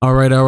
Alright. So,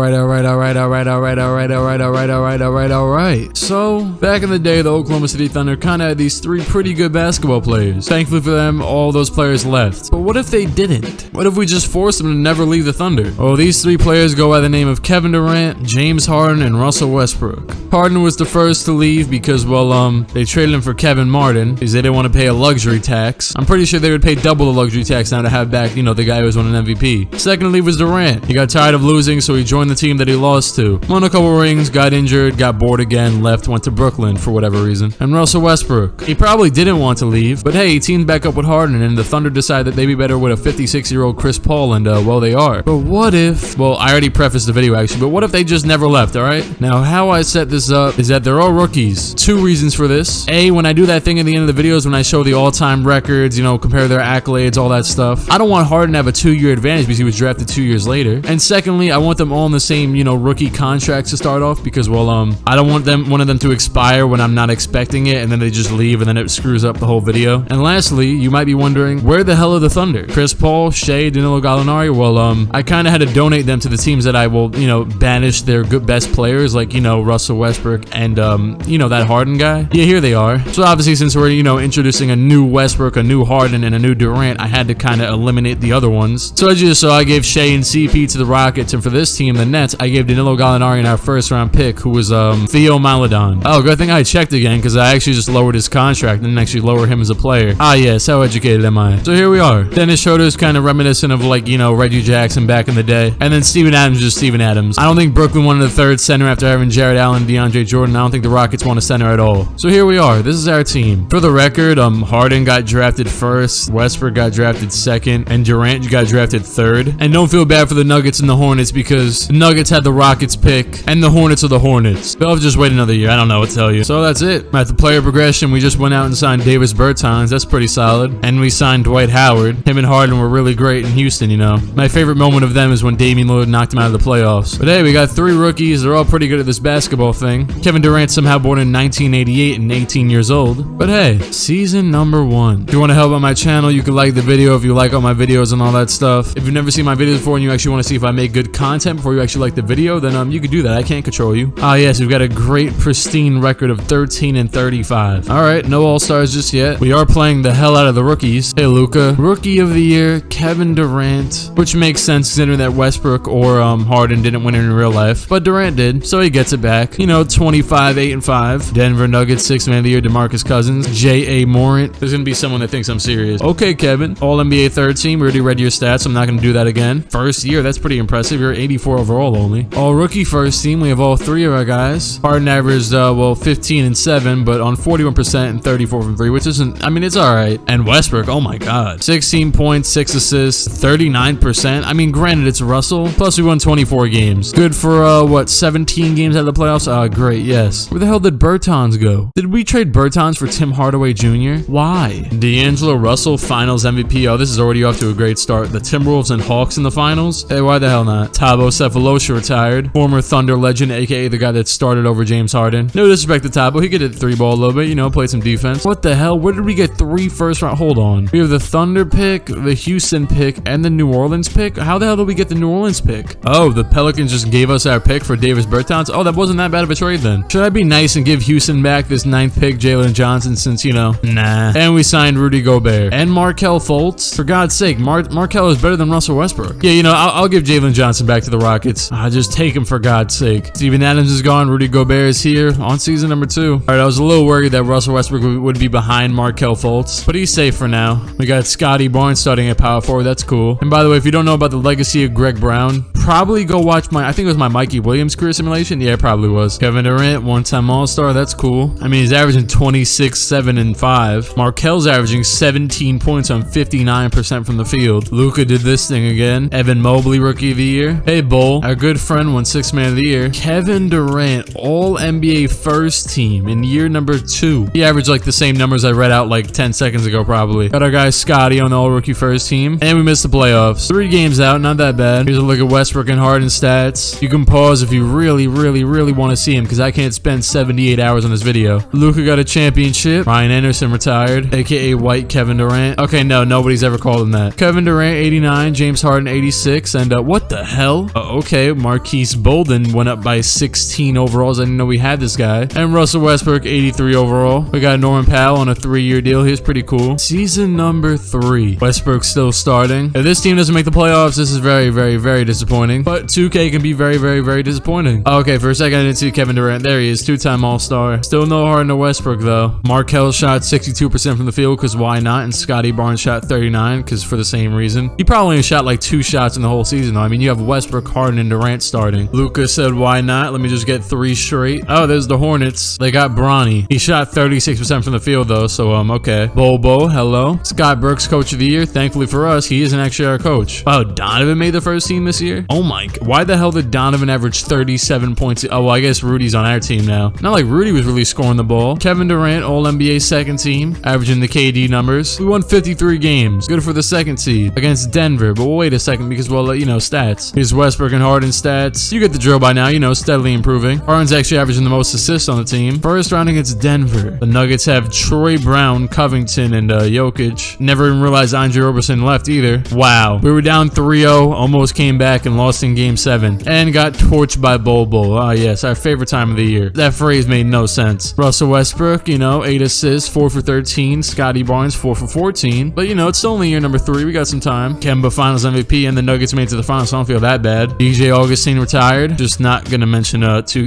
back in the day, the Oklahoma City Thunder kinda had these three pretty good basketball players. Thankfully for them, all those players left. But what if they didn't? What if we just forced them to never leave the Thunder? Well, these three players go by the name of Kevin Durant, James Harden, and Russell Westbrook. Harden was the first to leave because, well, they traded him for Kevin Martin because they didn't want to pay a luxury tax. I'm pretty sure they would pay double the luxury tax now to have back, the guy who was won an MVP. Second to leave was Durant. He got tired of losing, so he joined the team that he lost to. Won a couple rings, got injured, got bored again, left, went to Brooklyn for whatever reason. And Russell Westbrook. He probably didn't want to leave, but hey, he teamed back up with Harden, and the Thunder decided that they'd be better with a 56-year-old Chris Paul, and well, they are. But what if, well, I already prefaced the video actually, but what if they just never left, alright? Now, how I set this up is that they're all rookies. Two reasons for this. A, when I do that thing at the end of the videos when I show the all-time records, compare their accolades, all that stuff, I don't want Harden to have a 2-year advantage because he was drafted 2 years later. And secondly, I want them all in the same, rookie contracts to start off because, well, I don't want one of them to expire when I'm not expecting it and then they just leave and then it screws up the whole video. And lastly, you might be wondering, where the hell are the Thunder? Chris Paul, Shea, Danilo Gallinari? Well, I kind of had to donate them to the teams that I will, banish their best players like, Russell Westbrook and, that Harden guy. Yeah, here they are. So obviously, since we're, introducing a new Westbrook, a new Harden, and a new Durant, I had to kind of eliminate the other ones. So I gave Shea and CP to the Rockets, and for this team, the Nets, I gave Danilo Gallinari in our first round pick, who was Theo Maledon. Oh, good thing I checked again because I actually just lowered his contract and didn't actually lower him as a player. Ah, yes, how educated am I? So here we are. Dennis Schroeder's kind of reminiscent of like, Reggie Jackson back in the day. And then Steven Adams is just Steven Adams. I don't think Brooklyn wanted a third center after having Jared Allen and DeAndre Jordan. I don't think the Rockets want a center at all. So here we are. This is our team. For the record, Harden got drafted first, Westbrook got drafted second, and Durant got drafted third. And don't feel bad for the Nuggets and the Hornets because the Nuggets had the Rockets pick and the Hornets are the Hornets. They'll just wait another year. I don't know what to tell you. So that's it. At the player progression, we just went out and signed Davis Bertans. That's pretty solid. And we signed Dwight Howard. Him and Harden were really great in Houston, My favorite moment of them is when Damian Lillard knocked him out of the playoffs. But hey, we got three rookies. They're all pretty good at this basketball thing. Kevin Durant somehow born in 1988 and 18 years old. But hey, season number 1. If you want to help out my channel, you can like the video if you like all my videos and all that stuff. If you've never seen my videos before and you actually want to see if I make good content before you actually like the video, then you can do that. I can't control you. Ah, yes, we've got a great pristine record of 13-35. Alright, no all-stars just yet. We are playing the hell out of the rookies. Hey, Luka. Rookie of the year, Kevin Durant. Which makes sense considering that Westbrook or Harden didn't win it in real life. But Durant did, so he gets it back. 25, 8, and 5. Denver Nuggets, 6th man of the year, DeMarcus Cousins. J.A. Morant. There's gonna be someone that thinks I'm serious. Okay, Kevin. All-NBA third team. We already read your stats. I'm not gonna do that again. First year, that's pretty impressive. You're 84 overall only. All-rookie first team. We have all three of our guys. Harden averaged, 15 and 7, but on 41% and 34 from 3, which isn't, it's alright. And Westbrook, oh my god. 16 points, 6 assists, 39%. Granted, it's Russell. Plus, we won 24 games. Good for, 17 games out of the playoffs? Ah, great, yes. Where the hell did Bertans go? Did we trade Bertans for Tim Hardaway Jr.? Why? D'Angelo Russell, finals MVP. Oh, this is already off to a great start. The Timberwolves and Hawks in the finals? Hey, why the hell not? Thabo Sefolosha retired. Former Thunder legend, aka the guy that started over James Harden. No disrespect to Thabo, he could hit the 3-ball a little bit, played some defense. What the hell? Where did we get 3 first round? Hold on. We have the Thunder pick, the Houston pick, and the New Orleans pick? How the hell did we get the New Orleans pick? Oh, the Pelicans just gave us our pick for Davis Bertans? Oh, that wasn't that bad of a trade then. Should I be nice and give Houston back this 9th pick, Jalen Johnson, since, nah. And we signed Rudy Gobert. And Markelle Fultz. For God's sake, Markelle is better than Russell Westbrook. Yeah, I'll give Jalen Johnson back to the Rockets. Just take him for God's sake. Steven Adams is gone. Rudy Gobert is here on season number 2. Alright, I was a little worried that Russell Westbrook would be behind Markelle Fultz, but he's safe for now. We got Scotty Barnes starting at power forward. That's cool. And by the way, if you don't know about the legacy of Greg Brown, probably go watch I think it was my Mikey Williams career simulation. Yeah, it probably was. Kevin Durant, one-time All-Star. That's cool. He's averaging 26, 7, and 5. Markelle's averaging 17 points on 59% from the field. Luka did this thing again. Evan Mobley, Rookie of the Year. Hey, Bull. Our good friend won 6th man of the year. Kevin Durant, All-NBA first team in year number 2. He averaged like the same numbers I read out like 10 seconds ago, probably. Got our guy Scotty on the All-Rookie first team. And we missed the playoffs. 3 games out, not that bad. Here's a look at Westbrook and Harden stats. You can pause if you really want to see him, because I can't spend 78 hours on this video. Luka got a championship. Ryan Anderson retired, aka White Kevin Durant. Okay, no, nobody's ever called him that. Kevin Durant, 89. James Harden, 86. And what the hell? Bell. Okay, Marquise Bolden went up by 16 overalls. I didn't know we had this guy. And Russell Westbrook, 83 overall. We got Norman Powell on a 3-year deal. He's pretty cool. Season number 3. Westbrook still starting. If this team doesn't make the playoffs, this is very, very, very disappointing. But 2K can be very, very, very disappointing. Okay, for a second, I didn't see Kevin Durant. There he is, 2-time All-Star. Still no Harden or Westbrook, though. Markelle shot 62% from the field, because why not? And Scotty Barnes shot 39, because for the same reason. He probably only shot like 2 shots in the whole season, though. I mean, you have Westbrook, Harden, and Durant starting. Luka said, why not? Let me just get 3 straight. Oh, there's the Hornets. They got Bronny. He shot 36% from the field, though, so, okay. Bobo, hello. Scott Brooks, Coach of the Year. Thankfully for us, he isn't actually our coach. Oh, Donovan made the first team this year? Oh my, why the hell did Donovan average 37 points? Oh, well, I guess Rudy's on our team now. Not like Rudy was really scoring the ball. Kevin Durant, All-NBA second team, averaging the KD numbers. We won 53 games. Good for the second seed against Denver, but we'll wait a second because, well, you know, stats. Here's Westbrook and Harden stats. You get the drill by now, you know, steadily improving. Harden's actually averaging the most assists on the team. First round against Denver. The Nuggets have Troy Brown, Covington, and Jokic. Never even realized Andre Roberson left either. Wow. We were down 3-0, almost came back and lost in game 7. And got torched by Bobo. Ah, yes, our favorite time of the year. That phrase made no sense. Russell Westbrook, you know, 8 assists, 4 for 13. Scotty Barnes, 4 for 14. But, you know, it's only year number 3. We got some time. Kemba Finals MVP, and the Nuggets made it to the finals, so I don't feel that bad. DJ Augustine retired. Just not gonna mention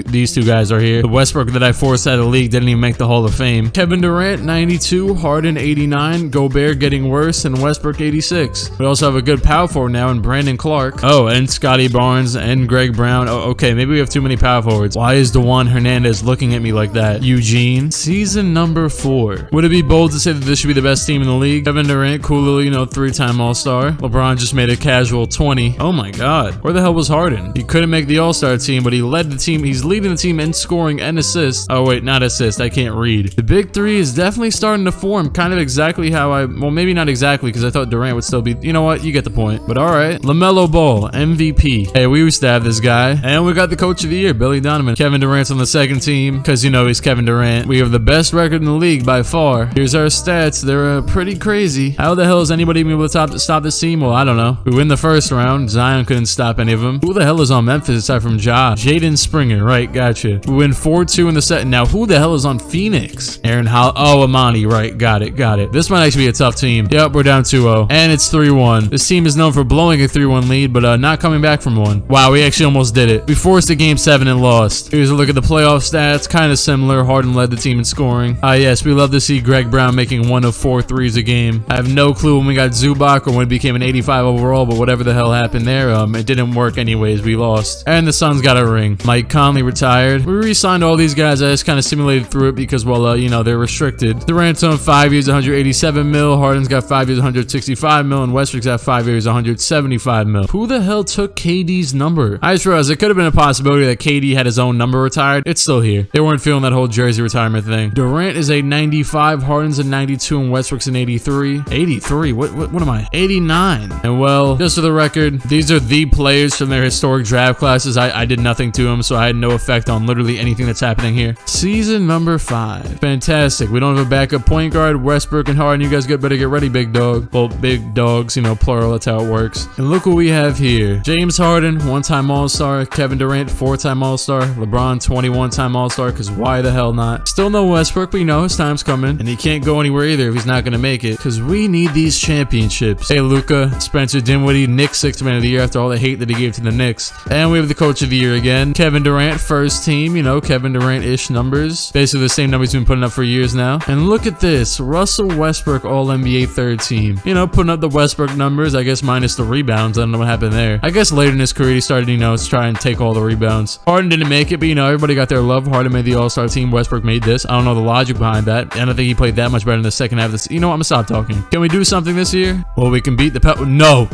these two guys are here. The Westbrook that I forced out of the league didn't even make the Hall of Fame. Kevin Durant, 92. Harden, 89. Gobert getting worse, and Westbrook, 86. We also have a good power forward now in Brandon Clark. Oh, and Scotty Barnes and Greg Brown. Oh, okay, maybe we have too many power forwards. Why is DeJuan Hernandez looking at me like that? Eugene, season number 4. Would it be bold to say that this should be the best team in the league? Kevin Durant, cool little, you know, 3-time All-Star. LeBron just made a casual 20. Oh my God. Where the hell was Harden? He couldn't make the All-Star team, but he led the team. He's leading the team in scoring and assists. Oh wait, not assists. I can't read. The big 3 is definitely starting to form kind of exactly how well, maybe not exactly, because I thought Durant would still be, you know what? You get the point. But all right. LaMelo Ball, MVP. Hey, we used to have this guy. And we got the Coach of the Year, Billy Donovan. Kevin Durant's on the second team, because, you know, he's Kevin Durant. We have the best record in the league by far. Here's our stats. They're pretty crazy. How the hell is anybody even able to stop this team? Well, I don't know. We win the first round. Zion couldn't stop any of them. Who the hell is on Memphis aside from Ja? Jaden Springer, right? Gotcha. We win 4-2 in the set. Now, who the hell is on Phoenix? Aaron Hall. Oh, Amani, right? Got it. This might actually be a tough team. Yep, we're down 2-0. And it's 3-1. This team is known for blowing a 3-1 lead, but not coming back from one. Wow, we actually almost did it. We forced a game 7 and lost. Here's a look at the playoff stats. Kind of similar. Harden led the team in scoring. Yes, we love to see Greg Brown making 1 of 4 threes a game. I have no clue when we got Zubac or when it became an 85 overall, but whatever the hell happened there, it didn't work anyways. We lost. And the Suns got a ring. Mike Conley retired. We re-signed all these guys. I just kind of simulated through it because, well, you know, they're restricted. Durant's on 5 years, 187 mil. Harden's got 5 years, 165 mil. And Westbrook's got 5 years, 175 mil. Who the hell took KD's number? I just realized it could have been a possibility that KD had his own number retired. It's still here. They weren't feeling that whole jersey retirement thing. Durant is a 95. Harden's a 92. And Westbrook's an 83. 83? What am I? 89. And well, just for the record, these are the players from their historic draft classes. I did nothing to them, so I had no effect on literally anything that's happening here. Season number 5. Fantastic. We don't have a backup point guard. Westbrook and Harden, you guys better get ready, big dog. Well, big dogs, you know, plural, that's how it works. And look what we have here. James Harden, 1-time All-Star. Kevin Durant, 4-time All-Star. LeBron, 21-time All-Star, because why the hell not? Still no Westbrook, but you know, his time's coming. And he can't go anywhere either if he's not going to make it, because we need these championships. Hey, Luka, Spencer Dinwiddie, Knicks 6th man of the year after all the hate that he gave to the Knicks. And we have the Coach of the Year again. Kevin Durant, first team, you know, Kevin Durant-ish numbers. Basically the same numbers he's been putting up for years now. And look at this. Russell Westbrook, All-NBA third team. You know, putting up the Westbrook numbers, I guess minus the rebounds. I don't know what happened there. I guess later in his career, he started, you know, to try and take all the rebounds. Harden didn't make it, but, you know, everybody got their love. Harden made the All-Star team. Westbrook made this. I don't know the logic behind that. I don't think he played that much better in the second half of this. You know what? I'm gonna stop talking. Can we do something this year? Well, we can beat the No.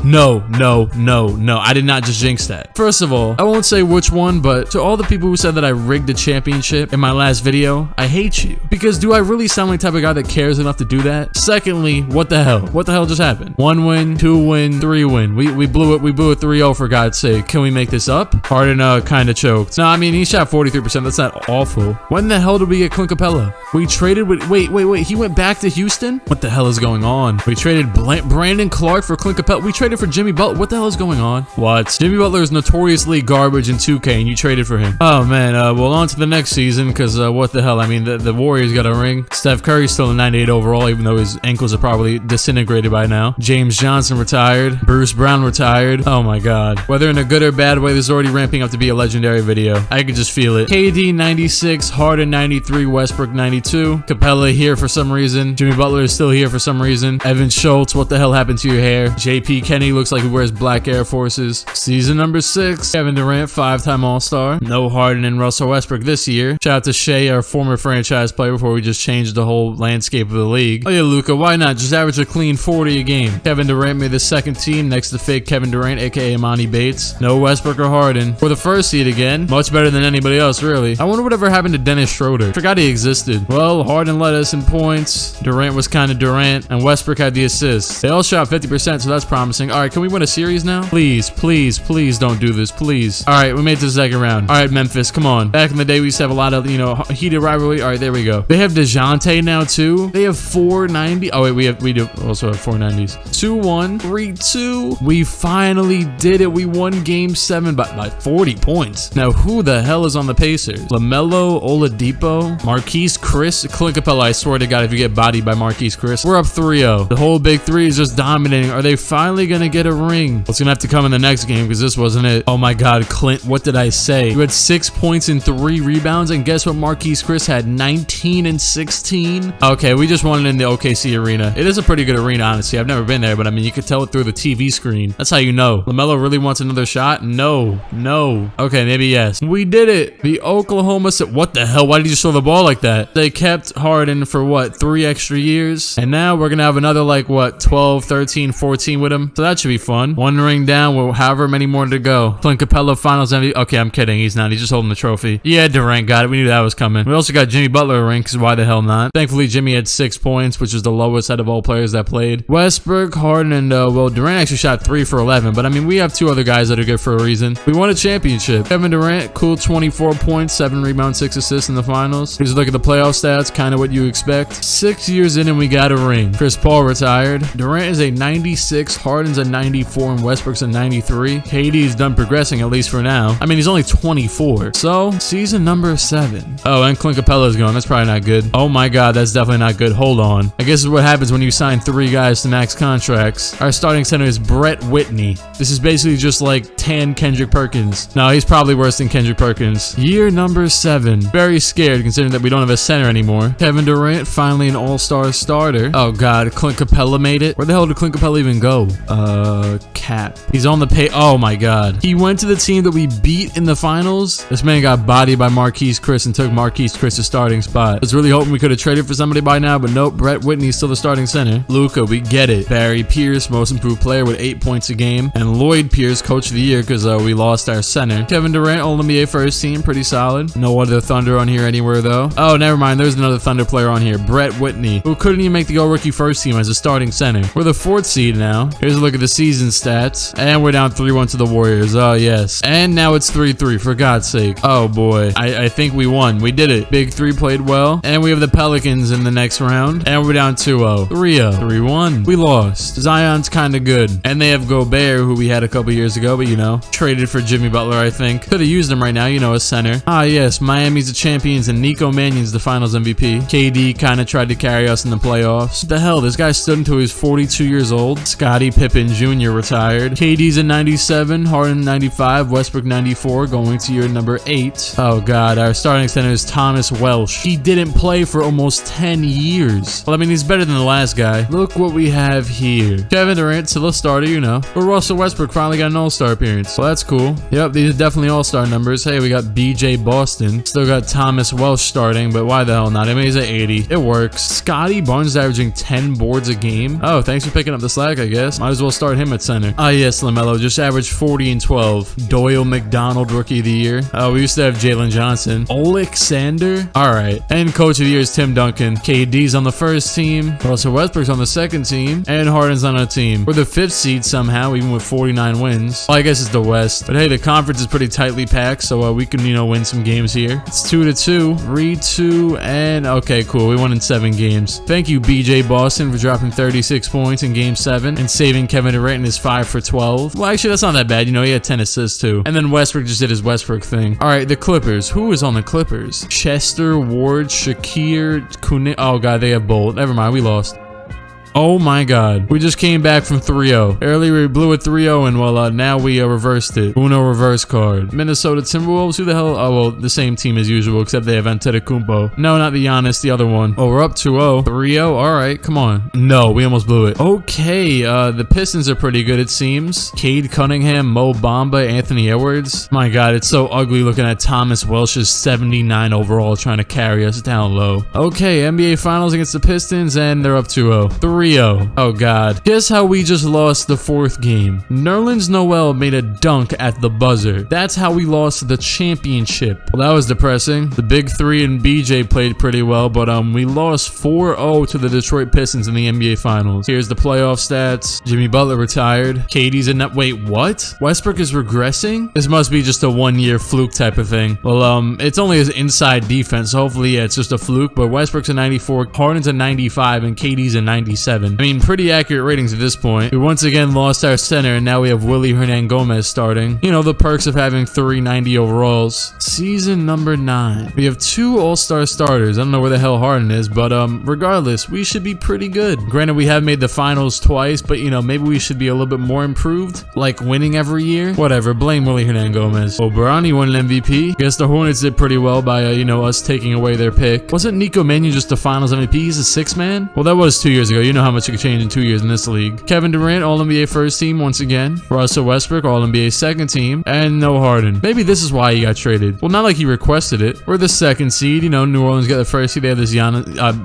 I did not just jinx that. First of all, I won't say which one, but to all the people who said that I rigged the championship in my last video, I hate you. Because do I really sound like the type of guy that cares enough to do that? Secondly, what the hell? What the hell just happened? 1 win, 2 win, 3 win. We blew it. We blew it 3-0 for God's sake. Can we make this up? Harden kind of choked. No, I mean, he shot 43%. That's not awful. When the hell did we get Clint Capella? We traded with... Wait. He went back to Houston? What the hell is going on? We traded Brandon Clark for Clint Capella. We traded for Jimmy Butler. What the hell is going on? What? points. Jimmy Butler is notoriously garbage in 2K, and you traded for him. Oh, man. Well, on to the next season, because what the hell? I mean, the Warriors got a ring. Steph Curry's still a 98 overall, even though his ankles are probably disintegrated by now. James Johnson retired. Bruce Brown retired. Oh, my God. Whether in a good or bad way, this is already ramping up to be a legendary video. I could just feel it. KD 96, Harden 93, Westbrook 92. Capella here for some reason. Jimmy Butler is still here for some reason. Evan Schultz, what the hell happened to your hair? JP Kenny looks like he wears black Air Forces. Season number 6. Kevin Durant, 5-time All-Star. No Harden and Russell Westbrook this year. Shout out to Shea, our former franchise player, before we just changed the whole landscape of the league. Oh yeah, Luka, why not? Just average a clean 40 a game. Kevin Durant made the second team next to fake Kevin Durant, aka Imani Bates. No Westbrook or Harden. For the first seed again. Much better than anybody else, really. I wonder whatever happened to Dennis Schroeder. Forgot he existed. Well, Harden led us in points. Durant was kind of Durant. And Westbrook had the assists. They all shot 50%, so that's promising. Alright, can we win a series now? Please, please, please don't do this. Please. Alright, we made it to the second round. Alright, Memphis, come on. Back in the day, we used to have a lot of, heated rivalry. Alright, there we go. They have DeJounte now, too. They have 490. Oh, wait, we do also have 490s. 2-1, 3-2. We finally did it. We won game 7 by 40 points. Now, who the hell is on the Pacers? LaMelo, Oladipo, Marquise Chris, Clint Capella. I swear to God, if you get bodied by Marquise Chris, we're up 3-0. The whole big three is just dominating. Are they finally gonna get a ring? It's gonna have to come in the next game because this wasn't it. Oh my God, Clint, what did I say? You had 6 points and 3 rebounds, and guess what? Marquise Chris had 19 and 16. Okay, we just won it in the OKC arena. It is a pretty good arena, honestly. I've never been there, but I mean, you could tell it through the TV screen. That's how you know. LaMelo really wants another shot? No. Okay, maybe yes. We did it. The Oklahoma City. What the hell? Why did you just throw the ball like that? They kept Harden for what, 3 extra years? And now we're gonna have another like what, 12, 13, 14 with him. So that should be fun. 1 ring down with however many more to go. Clint Capella finals MVP. Okay, I'm kidding. He's not. He's just holding the trophy. Yeah, Durant got it. We knew that was coming. We also got Jimmy Butler a ring, because why the hell not? Thankfully, Jimmy had 6 points, which is the lowest out of all players that played. Westbrook, Harden, and well, Durant actually shot 3 for 11, but I mean, we have 2 other guys that are good for a reason. We won a championship. Kevin Durant, cool 24 points, 7 rebounds, 6 assists in the finals. Here's a look at the playoff stats, kind of what you expect. 6 years in and we got a ring. Chris Paul retired. Durant is a 96, Harden's a 94, and Westbrook's a 93. KD's done progressing, at least for now. I mean, he's only 24. So, season number 7. Oh, and Clint Capella's going. That's probably not good. Oh my God, that's definitely not good. Hold on. I guess this is what happens when you sign 3 guys to max contracts. Our starting center is Brett Whitney. This is basically just like tan Kendrick Perkins. No, he's probably worse than Kendrick Perkins. Year number 7. Very scared considering that we don't have a center anymore. Kevin Durant, finally an all-star starter. Oh God, Clint Capella made it. Where the hell did Clint Capella even go? Cap. He's on the pay. Oh my God. He went to the team that we beat in the finals. This man got bodied by Marquise Chris and took Marquise Chris's starting spot. I was really hoping we could have traded for somebody by now, but nope. Brett Whitney's still the starting center. Luka, we get it. Barry Pierce, most improved player with 8 points a game. And Lloyd Pierce, coach of the year, because we lost our center. Kevin Durant, All-NBA first team, pretty solid. No other Thunder on here anywhere though. Oh, never mind. There's another Thunder player on here. Brett Whitney, who couldn't even make the All-Rookie first team as a starting center. We're the 4th seed now. Here's a look at the season stats. And we're down 3-1 to the Warriors. Oh, yes. And now it's 3-3, for God's sake. Oh, boy. I think we won. We did it. Big 3 played well. And we have the Pelicans in the next round. And we're down 2-0. 3-0. 3-1. We lost. Zion's kind of good. And they have Gobert, who we had a couple years ago, but traded for Jimmy Butler, I think. Could have used him right now, as center. Ah, yes. Miami's the champions and Nico Mannion's the finals MVP. KD kind of tried to carry us in the playoffs. What the hell? This guy stood until he was 42 years old. Scottie Pippen Jr. retired. KD's a 97, Harden 95, Westbrook 94, going to year number 8. Oh God, our starting center is Thomas Welsh. He didn't play for almost 10 years. Well, I mean, he's better than the last guy. Look what we have here. Kevin Durant, still a starter, But Russell Westbrook finally got an all-star appearance. So that's cool. Yep, these are definitely all-star numbers. Hey, we got BJ Boston. Still got Thomas Welsh starting, but why the hell not? I mean, he's at 80. It works. Scotty Barnes averaging 10 boards a game. Oh, thanks for picking up the slack, I guess. Might as well start him at center. Ah, yes, LaMelo just averaged 40 and 12. Doyle McDonald, rookie of the year. Oh, we used to have Jalen Johnson. Alexander? All right. And coach of the year is Tim Duncan. KD's on the first team. Russell Westbrook's on the second team. And Harden's on a team. We're the 5th seed somehow, even with 49 wins. Well, I guess it's the West. But hey, the conference is pretty tightly packed, so we can, win some games here. It's 2-2. 3-2. And okay, cool. We won in 7 games. Thank you, BJ Boston, for dropping 36 points in game 7 and saving Kevin Durant in his 5 for 12. Well, actually, That's not that bad. You know, he had 10 assists too. And then Westbrook just did his Westbrook thing. All right, the Clippers. Who was on the Clippers? Chester, Ward, Shakir, Kunin. Oh, God, they have Bolt. Never mind. We lost. Oh my God. We just came back from 3-0. Earlier we blew a 3-0 and well, now we reversed it. Uno reverse card. Minnesota Timberwolves. Who the hell? Oh, well, the same team as usual, except they have Antetokounmpo. No, not the Giannis, the other one. Oh, we're up 2-0. 3-0. All right, come on. No, we almost blew it. Okay, the Pistons are pretty good, it seems. Cade Cunningham, Mo Bamba, Anthony Edwards. My God, it's so ugly looking at Thomas Welsh's 79 overall trying to carry us down low. Okay, NBA Finals against the Pistons, and they're up 2-0. 3-0. Oh God. Guess how we just lost the 4th game. Nerlens Noel made a dunk at the buzzer. That's how we lost the championship. Well, that was depressing. The big 3 and BJ played pretty well, but we lost 4-0 to the Detroit Pistons in the NBA Finals. Here's the playoff stats. Jimmy Butler retired. KD's in that. Wait, what? Westbrook is regressing? This must be just a 1-year fluke type of thing. Well, it's only his inside defense. So hopefully, yeah, it's just a fluke, but Westbrook's a 94, Harden's a 95, and KD's a 97. I mean, pretty accurate ratings at this point. We once again lost our center, and now we have Willie Hernangomez starting. You know, the perks of having 390 overalls. Season number 9. We have 2 all-star starters. I don't know where the hell Harden is, but regardless, we should be pretty good. Granted, we have made the finals twice, but you know, maybe we should be a little bit more improved, like winning every year. Whatever, blame Willie Hernangomez. Oh, Barani won an MVP. Guess the Hornets did pretty well by, you know, us taking away their pick. Wasn't Nico Mannion just the finals MVP? He's a 6th man? Well, that was 2 years ago. You know how much it could change in 2 years in this league. Kevin Durant, All-NBA first team once again. Russell Westbrook, All-NBA second team. And no Harden. Maybe this is why he got traded. Well, not like he requested it. We're the 2nd seed. You know, New Orleans got the 1st seed. They have this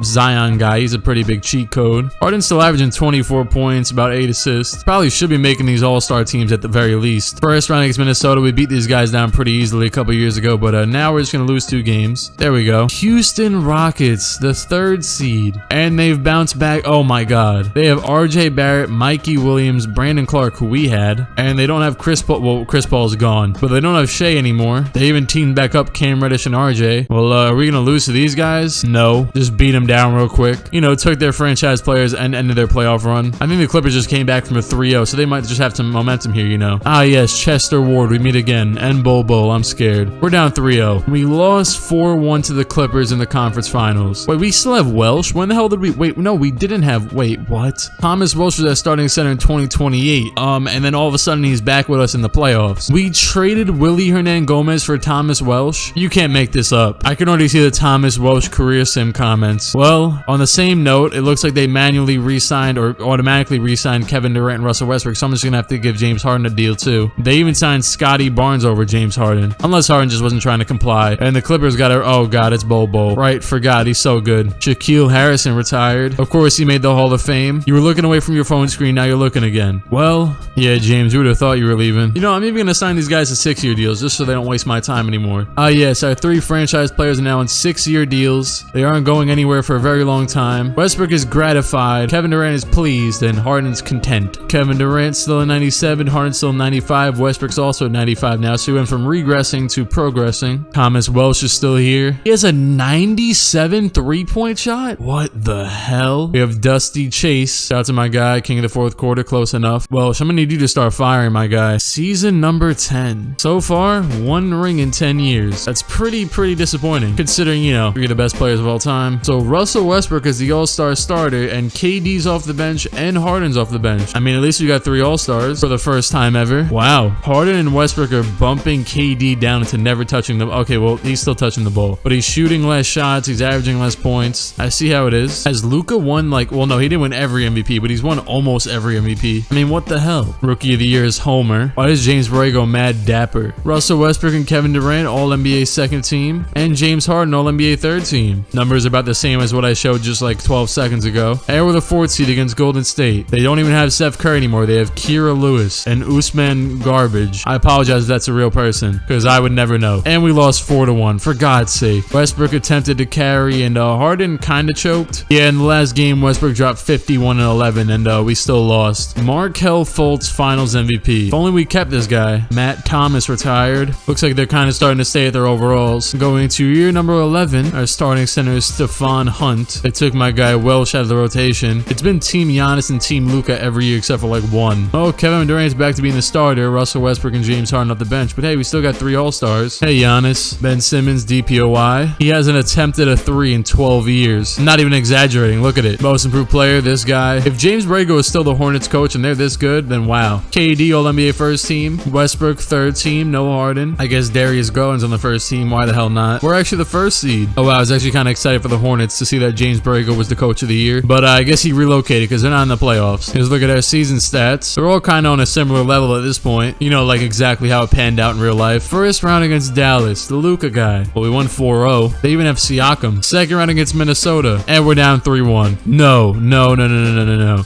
Zion guy. He's a pretty big cheat code. Harden's still averaging 24 points, about 8 assists. Probably should be making these all-star teams at the very least. First round against Minnesota, we beat these guys down pretty easily a couple years ago, but now we're just going to lose 2 games. There we go. Houston Rockets, the 3rd seed. And they've bounced back. Oh my God. They have RJ Barrett, Mikey Williams, Brandon Clark, who we had, and they don't have Chris Paul. Well, Chris Paul's gone, but they don't have Shea anymore. They even teamed back up Cam Reddish and RJ. Well, are we gonna lose to these guys? No. Just beat them down real quick. You know, took their franchise players and ended their playoff run. I think the Clippers just came back from a 3-0, so they might just have some momentum here, you know. Ah, yes, Chester Ward, we meet again. And Bobo, I'm scared. We're down 3-0. We lost 4-1 to the Clippers in the conference finals. Wait, we still have Welsh? When the hell did we? Wait, no, we didn't have. Wait, what? Thomas Welsh was at starting center in 2028. And then all of a sudden he's back with us in the playoffs. We traded Willie Hernangomez for Thomas Welsh. You can't make this up. I can already see the Thomas Welsh career sim comments. Well, on the same note, it looks like they manually re-signed or automatically re-signed Kevin Durant and Russell Westbrook, so I'm just gonna have to give James Harden a deal too. They even signed Scotty Barnes over James Harden, unless Harden just wasn't trying to comply. And the Clippers got oh God, it's Bobo. Right, forgot, he's so good. Shaquille Harrison retired. Of course, he made the Hall of Fame. You were looking away from your phone screen, now you're looking again. Well, yeah, James, who would have thought you were leaving? You know, I'm even gonna sign these guys to 6-year deals just so they don't waste my time anymore. Yes, our 3 franchise players are now on 6-year deals. They aren't going anywhere for a very long time. Westbrook is gratified. Kevin Durant is pleased, and Harden's content. Kevin Durant still at 97, Harden's still 95. Westbrook's also at 95 now, so he went from regressing to progressing. Thomas Welsh is still here. He has a 97 3-point shot? What the hell? We have Dusty Chase. Shout out to my guy, king of the 4th quarter, close enough. Welsh, I'm gonna need you to start firing, my guy. Season number 10. So far, 1 ring in 10 years. That's pretty disappointing, considering, you know, 3 of the best players of all time. So Russell Westbrook is the all-star starter, and KD's off the bench, and Harden's off the bench. I mean, at least we got 3 all-stars for the first time ever. Wow. Harden and Westbrook are bumping KD down into never touching the. Okay, well, he's still touching the ball, but he's shooting less shots. He's averaging less points. I see how it is. Has Luka won, like, well, no, he didn't win every MVP, but he's won almost every MVP. I mean, what the hell? Rookie of the year is Homer. Why does James Borrego mad dapper? Russell Westbrook and Kevin Durant, All-NBA 2nd team, and James Harden, All-NBA 3rd team. Numbers about the same as what I showed just like 12 seconds ago. And we're the 4th seed against Golden State. They don't even have Steph Curry anymore. They have Kira Lewis and Usman Garbage. I apologize if that's a real person, because I would never know. And we lost 4-1, for God's sake. Westbrook attempted to carry, and Harden kind of choked. Yeah, in the last game, Westbrook dropped dropped 51-11, and we still lost. Markelle Fultz Finals MVP. If only we kept this guy. Matt Thomas retired. Looks like they're kind of starting to stay at their overalls. Going to year number 11, our starting center is Stephon Hunt. They took my guy Welsh out of the rotation. It's been Team Giannis and Team Luka every year except for like one. Oh, Kevin Durant's back to being the starter. Russell Westbrook and James Harden off the bench. But hey, we still got 3 All-Stars. Hey, Giannis. Ben Simmons, DPOY. He hasn't attempted a 3 in 12 years. I'm not even exaggerating. Look at it. Most improved player, this guy. If James Borrego is still the Hornets coach and they're this good, then wow. KD, All-NBA first team. Westbrook, third team. No Harden. I guess Darius Garland's on the first team. Why the hell not? We're actually the first seed. Oh, wow. I was actually kind of excited for the Hornets to see that James Borrego was the coach of the year. But I guess he relocated because they're not in the playoffs. Just look at our season stats. They're all kind of on a similar level at this point. You know, like exactly how it panned out in real life. First round against Dallas, the Luka guy. Well, we won 4-0. They even have Siakam. Second round against Minnesota. And we're down 3-1. No.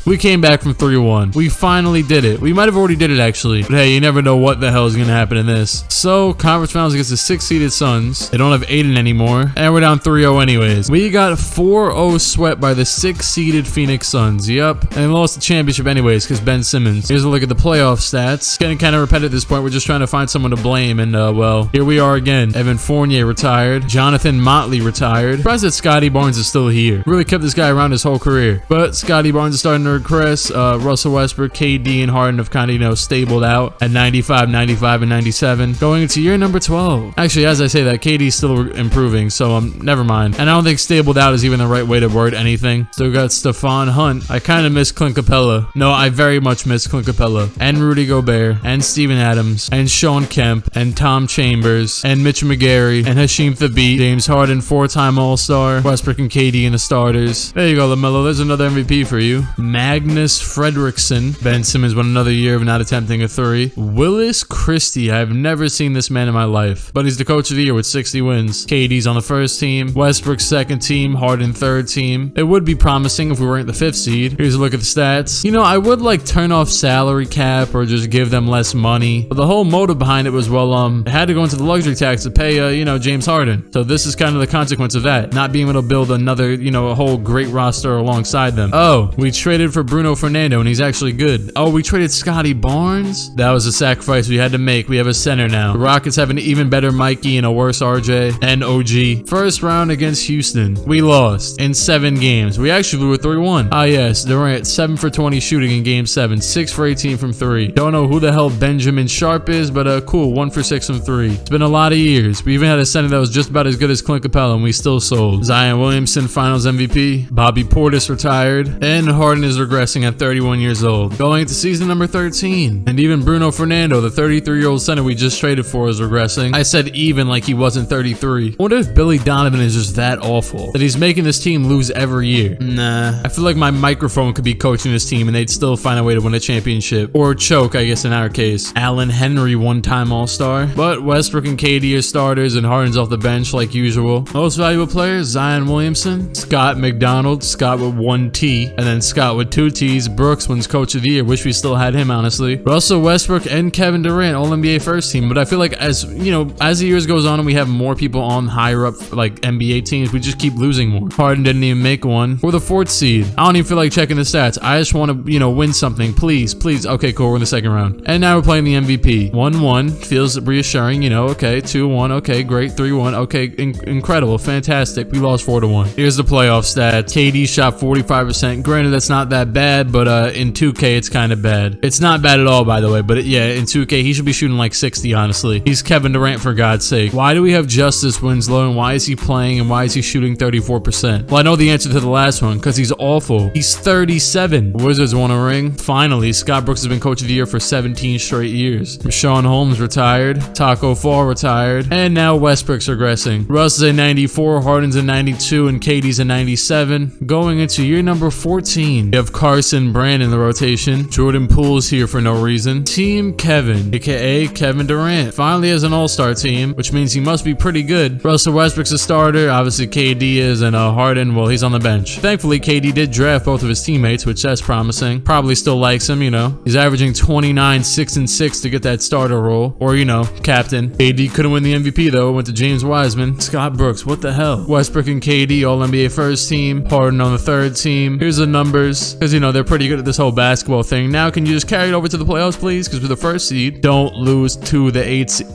We came back from 3-1. We finally did it. We might have already did it actually. But hey, you never know what the hell is going to happen in this. So, conference finals against the 6-seeded Suns. They don't have Aiden anymore. And we're down 3-0 anyways. We got 4-0 swept by the 6-seeded Phoenix Suns. Yep. And they lost the championship anyways because Ben Simmons. Here's a look at the playoff stats. Getting kind of repetitive at this point. We're just trying to find someone to blame. And, well, here we are again. Evan Fournier retired. Jonathan Motley retired. Surprised that Scotty Barnes is still here. Really kept this guy around his whole career. But Scotty Barnes is starting to regress. Russell Westbrook, KD, and Harden have kind of, stabled out at 95, 95, and 97. Going into year number 12. Actually, as I say that, KD's still improving, so never mind. And I don't think stabled out is even the right way to word anything. Still got Stephon Hunt. I kind of miss Clint Capella. No, I very much miss Clint Capella. And Rudy Gobert. And Steven Adams. And Sean Kemp. And Tom Chambers. And Mitch McGarry. And Hasheem Thabeet. James Harden, 4-time All-Star. Westbrook and KD in the starters. There you go, LaMelo. There's another MVP for you. Magnus Fredrickson. Ben Simmons won another year of not attempting a 3. Willis Christie. I've never seen this man in my life. But he's the coach of the year with 60 wins. KD's on the first team. Westbrook second team. Harden third team. It would be promising if we weren't the 5th seed. Here's a look at the stats. I would like turn off salary cap or just give them less money. But the whole motive behind it was, well, it had to go into the luxury tax to pay, James Harden. So this is kind of the consequence of that. Not being able to build another, a whole great roster alongside them. Oh, we traded for Bruno Fernando and he's actually good. Oh, we traded Scotty Barnes? That was a sacrifice we had to make. We have a center now. The Rockets have an even better Mikey and a worse RJ and OG. First round against Houston. We lost in 7 games. We actually blew a 3-1. Ah, yes. Durant, 7 for 20 shooting in game 7. 6 for 18 from 3. Don't know who the hell Benjamin Sharp is, but cool. 1 for 6 from 3. It's been a lot of years. We even had a center that was just about as good as Clint Capella and we still sold. Zion Williamson, Finals MVP. Bobby Portis retired. And Harden is regressing at 31 years old. Going into season number 13. And even Bruno Fernando, the 33-year-old center we just traded for, is regressing. I said even like he wasn't 33. I wonder if Billy Donovan is just that awful that he's making this team lose every year. Nah. I feel like my microphone could be coaching this team and they'd still find a way to win a championship. Or choke, I guess in our case. Allen Henry, 1-time All-Star. But Westbrook and KD are starters and Harden's off the bench like usual. Most valuable players, Zion Williamson, Scott McDonald, Scott with 1 T, and then Scott with 2 T's. Brooks wins coach of the year. Wish we still had him, honestly. Russell Westbrook and Kevin Durant, All-NBA first team. But I feel like as the years goes on and we have more people on higher up like NBA teams, we just keep losing more. Harden didn't even make one. We're the 4th seed. I don't even feel like checking the stats. I just want to, win something. Please. Okay, cool. We're in the 2nd round. And now we're playing the MVP. 1-1. Feels reassuring, okay. 2-1. Okay, great. 3-1. Okay, incredible. Fantastic. We lost 4-1. Here's the playoff stats. KD shot 45%. Granted, that's not that bad, but in 2K, it's kind of bad. It's not bad at all, by the way, but in 2K, he should be shooting like 60, honestly. He's Kevin Durant, for God's sake. Why do we have Justice Winslow, and why is he playing, and why is he shooting 34%? Well, I know the answer to the last one, because he's awful. He's 37. Wizards won a ring. Finally, Scott Brooks has been coach of the year for 17 straight years. Rashawn Holmes retired. Taco Fall retired. And now Westbrook's regressing. Russ is a 94, Harden's a 92, and KD's a 97. Going into year number 14, we have Carson Brand in the rotation. Jordan Poole's here for no reason. Team Kevin, aka Kevin Durant, finally has an all-star team, which means he must be pretty good. Russell Westbrook's a starter. Obviously, KD is, and Harden, well, he's on the bench. Thankfully, KD did draft both of his teammates, which that's promising. Probably still likes him, He's averaging 29, 6, and 6 to get that starter role. Or, captain. KD couldn't win the MVP, though. Went to James Wiseman. Scott Brooks, what the hell? Westbrook and KD, All-NBA first team. Harden on the 3rd team. team. Here's the numbers, because, you know, they're pretty good at this whole basketball thing. Now, can you just carry it over to the playoffs, please? Because we're the first seed. Don't lose to the 8th seed.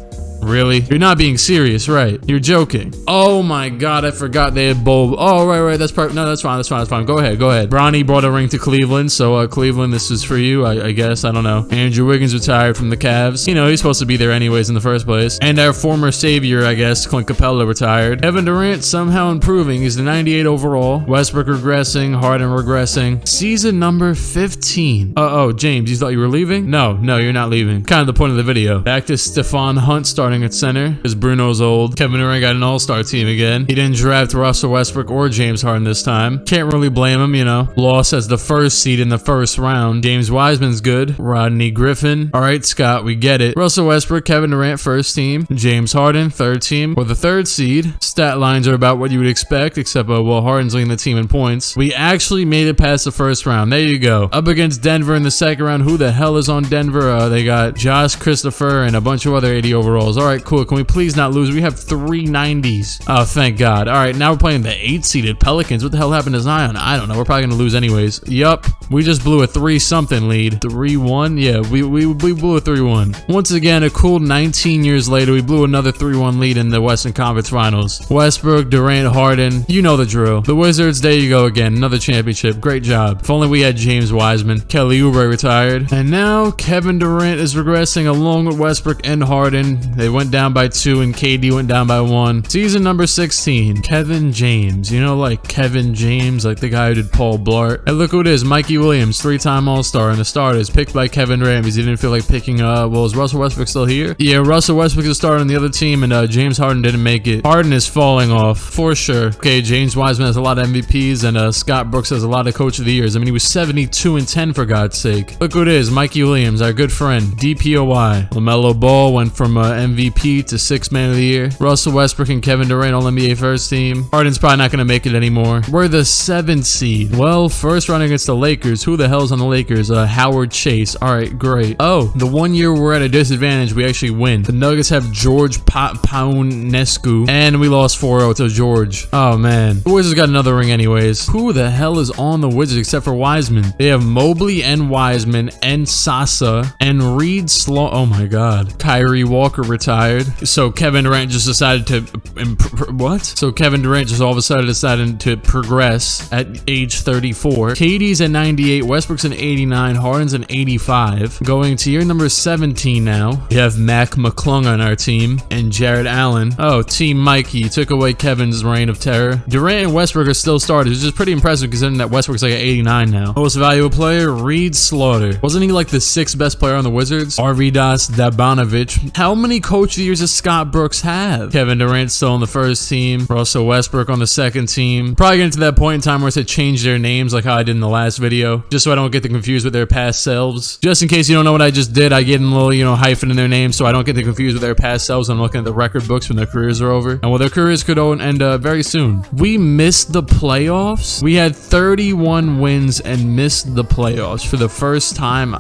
Really? You're not being serious, right? You're joking. Oh my god, I forgot they had bowl. Oh, right. That's perfect. No, that's fine. Go ahead. Bronny brought a ring to Cleveland, so Cleveland, this is for you, I guess. I don't know. Andrew Wiggins retired from the Cavs. You know, he's supposed to be there anyways in the first place. And our former savior, I guess, Clint Capella, retired. Kevin Durant somehow improving. He's the 98 overall. Westbrook regressing. Harden regressing. Season number 15. Uh-oh, James, you thought you were leaving? No, you're not leaving. Kind of the point of the video. Back to Stephon Hunt starting at center, because Bruno's old. Kevin Durant got an all-star team again. He didn't draft Russell Westbrook or James Harden this time. Can't really blame him, you know. Lost as the first seed in the first round. James Wiseman's good. Rodney Griffin. All right, Scott, we get it. Russell Westbrook, Kevin Durant, first team. James Harden, third team. Or the third seed. Stat lines are about what you would expect, except, well, Harden's leading the team in points. We actually made it past the first round. There you go. Up against Denver in the second round. Who the hell is on Denver? They got Josh Christopher and a bunch of other 80 overalls. All right, cool. Can we please not lose? We have 3 90s. Oh, thank God. All right, now we're playing the 8-seeded Pelicans. What the hell happened to Zion? I don't know. We're probably going to lose anyways. Yup. We just blew a 3-something lead. 3-1? Yeah, we blew a 3-1. Once again, a cool 19 years later, we blew another 3-1 lead in the Western Conference Finals. Westbrook, Durant, Harden. You know the drill. The Wizards, there you go again. Another championship. Great job. If only we had James Wiseman. Kelly Oubre retired. And now Kevin Durant is regressing along with Westbrook and Harden. They went down by 2 and KD went down by 1. Season number 16, Kevin James. You know, like Kevin James, like the guy who did Paul Blart. And look who it is, Mikey Williams, 3-time All-Star, and the starters picked by Kevin Durant because he didn't feel like picking, well, is Russell Westbrook still here? Yeah, Russell Westbrook is a starter on the other team, and James Harden didn't make it. Harden is falling off, for sure. Okay, James Wiseman has a lot of MVPs, and Scott Brooks has a lot of Coach of the Years. I mean, he was 72-10 for God's sake. Look who it is, Mikey Williams, our good friend, DPOY. LaMelo Ball went from MVP to 6th Man of the Year. Russell Westbrook and Kevin Durant all NBA first team. Harden's probably not going to make it anymore. We're the 7th seed. Well, first round against the Lakers. Who the hell's on the Lakers? Howard Chase. All right, great. Oh, the 1 year we're at a disadvantage, we actually win. The Nuggets have George Paunescu, and we lost 4-0 to George. Oh, man. The Wizards got another ring anyways. Who the hell is on the Wizards except for Wiseman? They have Mobley and Wiseman and Sasa and Reed Sloan. Oh, my God. Kyrie Walker retired. So Kevin Durant just decided to Kevin Durant just all of a sudden decided to progress at age 34. KD's at 98, Westbrook's an 89, Harden's an 85. Going to year number 17 now. We have Mac McClung on our team and Jared Allen. Oh, Team Mikey took away Kevin's reign of terror. Durant and Westbrook are still starters, which is pretty impressive considering that Westbrook's like an 89 now. Most valuable player, Reed Slaughter. Wasn't he like the 6th best player on the Wizards? Arvidas Dabanovic. How many Coach of the Years does Scott Brooks have? Kevin Durant still on the first team. Russell Westbrook on the second team. Probably getting to that point in time where it's to change their names like how I did in the last video, just so I don't get them confused with their past selves. Just in case you don't know what I just did, I get a little, you know, hyphen in their names so I don't get them confused with their past selves. I'm looking at the record books when their careers are over. And well, their careers could end very soon. We missed the playoffs. We had 31 wins and missed the playoffs for the first time,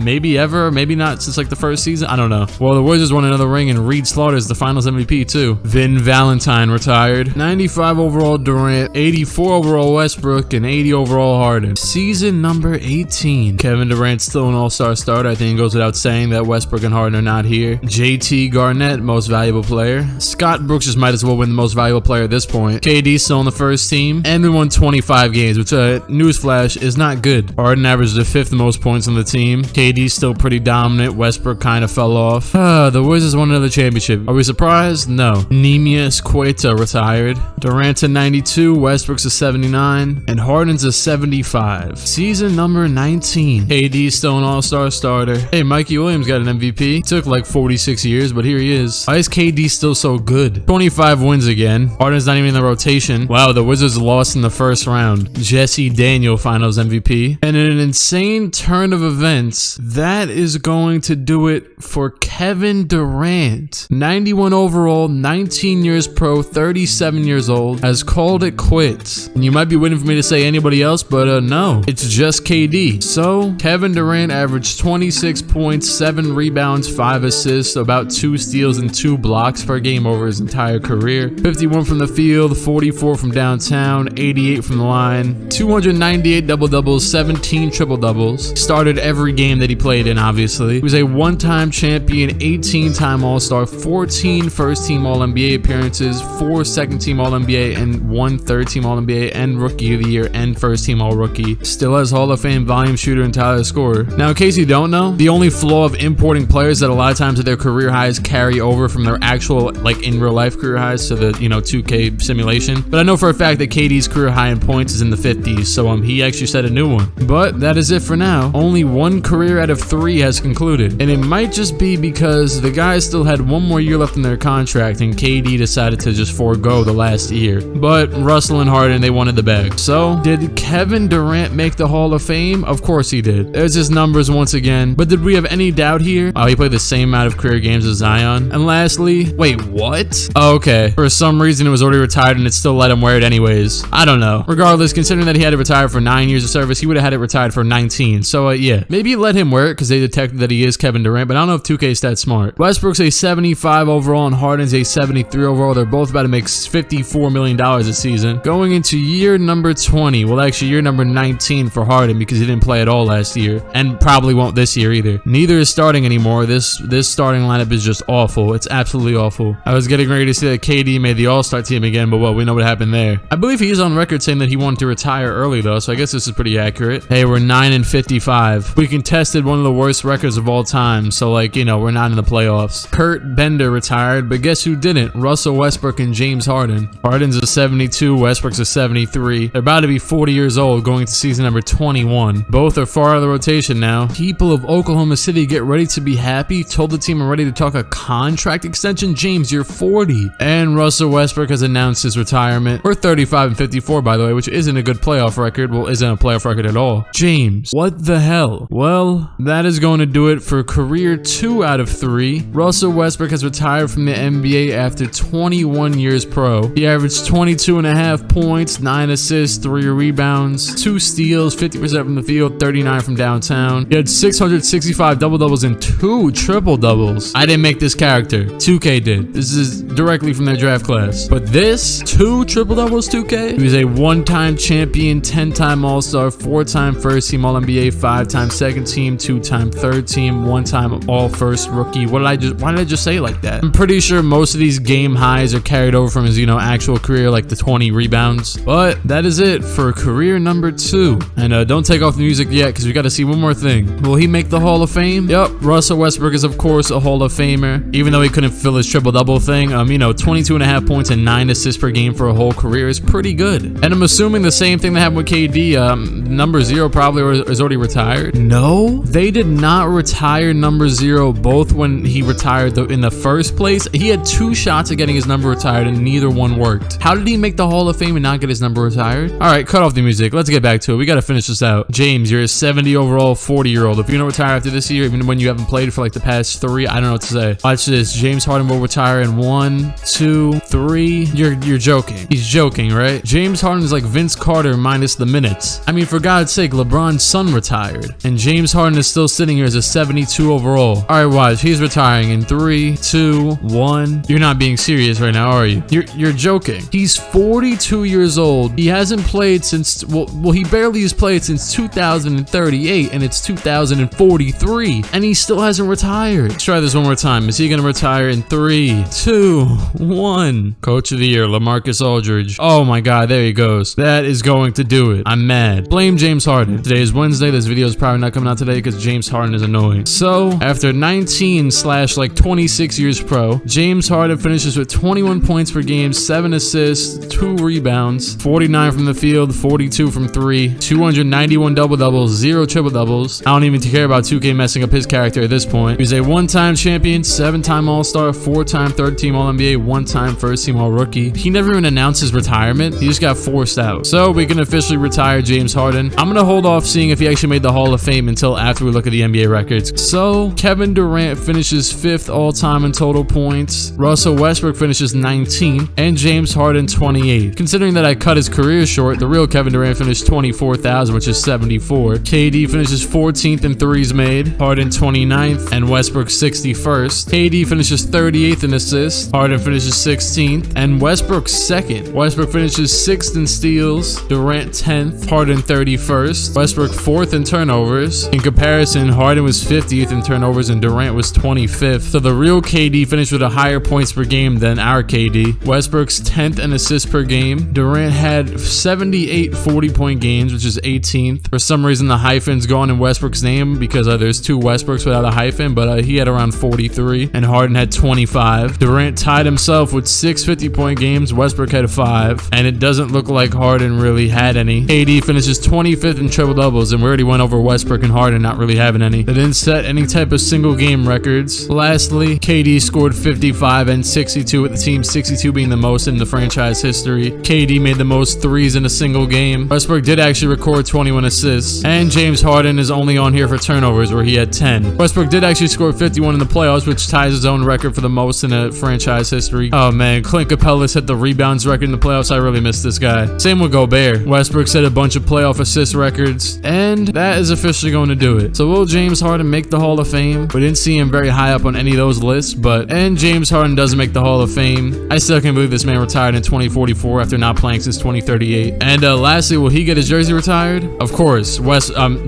maybe ever, maybe not since like the first season. I don't know. Well, the Wizards won another ring and Reed Slaughter is the finals MVP too. Vin Valentine retired. 95 overall Durant, 84 overall Westbrook, and 80 overall Harden. Season number 18. Kevin Durant still an all-star starter. I think it goes without saying that Westbrook and Harden are not here. JT Garnett, most valuable player. Scott Brooks just might as well win the most valuable player at this point. KD still on the first team. And we won 25 games, which, newsflash, is not good. Harden averaged the 5th most points on the team. KD's still pretty dominant. Westbrook kind of fell off. The Wizards won another championship. Are we surprised? No. Nemias Queta retired. Durant's a 92. Westbrook's a 79. And Harden's a 75. Season number 19. KD's still an all-star starter. Hey, Mikey Williams got an MVP. Took like 46 years, but here he is. Why is KD still so good? 25 wins again. Harden's not even in the rotation. Wow, the Wizards lost in the first round. Jesse Daniel finals MVP. And in an insane turn of events, that is going to do it for Kevin Durant. 91 overall, 19 years pro, 37 years old, has called it quits. And you might be waiting for me to say anybody else, but no. No, it's just KD. So Kevin Durant averaged 26 points, 7 rebounds, 5 assists, about 2 steals and 2 blocks per game over his entire career. 51 from the field, 44 from downtown, 88 from the line, 298 double-doubles, 17 triple-doubles. Started every game that he played in, obviously. He was a one-time champion, 18-time All-Star, 14 first-team All-NBA appearances, 4 second-team All-NBA, and 1 third-team All-NBA, and Rookie of the Year, and first-team All-Rookie. Still has Hall of Fame volume shooter and Tyler scorer. Now, in case you don't know, the only flaw of importing players that a lot of times their career highs carry over from their actual, like, in real life career highs to the, 2K simulation. But I know for a fact that KD's career high in points is in the 50s, so he actually set a new one. But that is it for now. Only 1 career out of 3 has concluded, and it might just be because the guys still had 1 more year left in their contract, and KD decided to just forego the last year. But Russell and Harden, they wanted the bag. So, did Kevin Durant make the Hall of Fame? Of course he did. There's his numbers once again. But did we have any doubt here? Oh, he played the same amount of career games as Zion. And lastly, wait, what? Oh, okay. For some reason, it was already retired, and it still let him wear it anyways. I don't know. Regardless, considering that he had to retire for 9 years of service, he would have had it retired for 19. So, yeah. Maybe let him wear it because they detected that he is Kevin Durant, but I don't know if 2K is that smart. Westbrook's a 75 overall, and Harden's a 73 overall. They're both about to make $54 million this season. Going into year number 20. Well, actually, year number 19 for Harden because he didn't play at all last year, and probably won't this year either. Neither is starting anymore. This starting lineup is just awful. It's absolutely awful. I was getting ready to see that KD made the All-Star team again, but well, we know what happened there. I believe he's on record saying that he wanted to retire early though, so I guess this is pretty accurate. Hey, we're 9-55. We contested one of the worst records of all time, so like, we're not in the playoffs. Kurt Bender retired, but guess who didn't? Russell Westbrook and James Harden. Harden's a 72, Westbrook's a 73. They're about to be 40 years old going to season number 21. Both are far out of the rotation now. People of Oklahoma City, get ready to be happy. Told the team I'm ready to talk a contract extension. James, you're 40. And Russell Westbrook has announced his retirement. We're 35-54, by the way, which isn't a good playoff record. Well, isn't a playoff record at all. James, what the hell? Well, that is going to do it for career 2 out of 3. Russell Westbrook has retired from the NBA after 21 years pro. He averaged 22.5 points, 9 assists, 3 rebounds, 2 steals, 50% from the field, 39 from downtown. He had 665 double-doubles and 2 triple-doubles. I didn't make this character. 2K did. This is directly from their draft class. But this, 2 triple-doubles, 2K? He was a 1-time champion, 10-time All-Star, 4-time first-team All-NBA, 5-time second-team, 2-time third-team, 1-time All-First rookie. Why did I just say it like that? I'm pretty sure most of these game highs are carried over from his, actual career, like the 20 rebounds. But that is it for career number 2. And don't take off the music yet, because we got to see one more thing. Will he make the Hall of Fame? Yup, Russell Westbrook is of course a Hall of Famer, even though he couldn't fill his triple-double thing. 22.5 points and 9 assists per game for a whole career is pretty good. And I'm assuming the same thing that happened with KD. Number 0 probably is already retired. No, they did not retire number 0, both when he retired in the first place. He had 2 shots at getting his number retired, and neither one worked. How did he make the Hall of Fame and not get his number retired? All right, cut off the music. Let's get back to it. We got to finish this out. James, you're a 70 overall, 40-year-old. If you don't retire after this year, even when you haven't played for like the past 3, I don't know what to say. Watch this. James Harden will retire in 1, 2, 3. You're joking. He's joking, right? James Harden is like Vince Carter minus the minutes. I mean, for God's sake, LeBron's son retired, and James Harden is still sitting here as a 72 overall. All right, watch. He's retiring in 3, 2, 1. You're not being serious right now, are you? You're joking. He's 42 years old. He hasn't played since, well, he barely has played since 2038, and it's 2043, and he still hasn't retired. Let's try this one more time. Is he gonna retire in 3, 2, 1? Coach of the Year, LaMarcus Aldridge. Oh my God, there he goes. That is going to do it. I'm mad. Blame James Harden. Today is Wednesday. This video is probably not coming out today because James Harden is annoying. So, after 19/26 years pro, James Harden finishes with 21 points per game, 7 assists, 2 rebounds, 49 from the field, 42 from 3, 291 double-doubles, 0 triple-doubles. I don't even care about 2K messing up his character at this point. He's a 1-time champion, 7-time All-Star, 4-time third-team All-NBA, 1-time first-team All-Rookie. He never even announced his retirement. He just got forced out. So we can officially retire James Harden. I'm gonna hold off seeing if he actually made the Hall of Fame until after we look at the NBA records. So Kevin Durant finishes 5th all-time in total points. Russell Westbrook finishes 19th, and James Harden 28th. Considering that I cut his career short, the real Kevin Durant finished 24,000, which is 74. KD finishes 14th in threes made, Harden 29th, and Westbrook 61st. KD finishes 38th in assists, Harden finishes 16th, and Westbrook 2nd. Westbrook finishes 6th in steals, Durant 10th, Harden 31st, Westbrook 4th in turnovers. In comparison, Harden was 50th in turnovers and Durant was 25th. So the real KD finished with a higher points per game than our KD. Westbrook's 10th in assists per game. Durant had 78 40-point games, which is 18th. For some reason, the hyphen's gone in Westbrook's name because there's 2 Westbrooks without a hyphen, but he had around 43, and Harden had 25. Durant tied himself with 6 50-point games. Westbrook had 5, and it doesn't look like Harden really had any. KD finishes 25th in triple doubles, and we already went over Westbrook and Harden not really having any. They didn't set any type of single game records. Lastly, KD scored 55 and 62 with the team, 62 being the most in the franchise history. KD made the most threes in a single game. Westbrook did actually record 21 assists, and James Harden is only on here for turnovers where he had 10. Westbrook did actually score 51 in the playoffs, which ties his own record for the most in a franchise history. Oh man, Clint Capella set the rebounds record in the playoffs. I really miss this guy. Same with Gobert. Westbrook set a bunch of playoff assist records, and that is officially going to do it. So will James Harden make the Hall of Fame? We didn't see him very high up on any of those lists, and James Harden doesn't make the Hall of Fame. I still can't believe this man retired in 2044 after not playing since 2038. And lastly, will he get his jersey retired? Of course,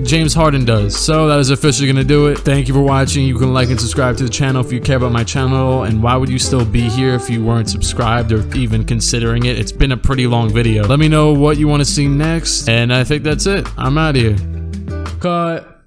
James Harden does. So that is officially going to do it. Thank you for watching. You can like and subscribe to the channel if you care about my channel, and why would you still be here if you weren't subscribed or even considering it? It's been a pretty long video. Let me know what you want to see next, and I think that's it. I'm out of here. Cut.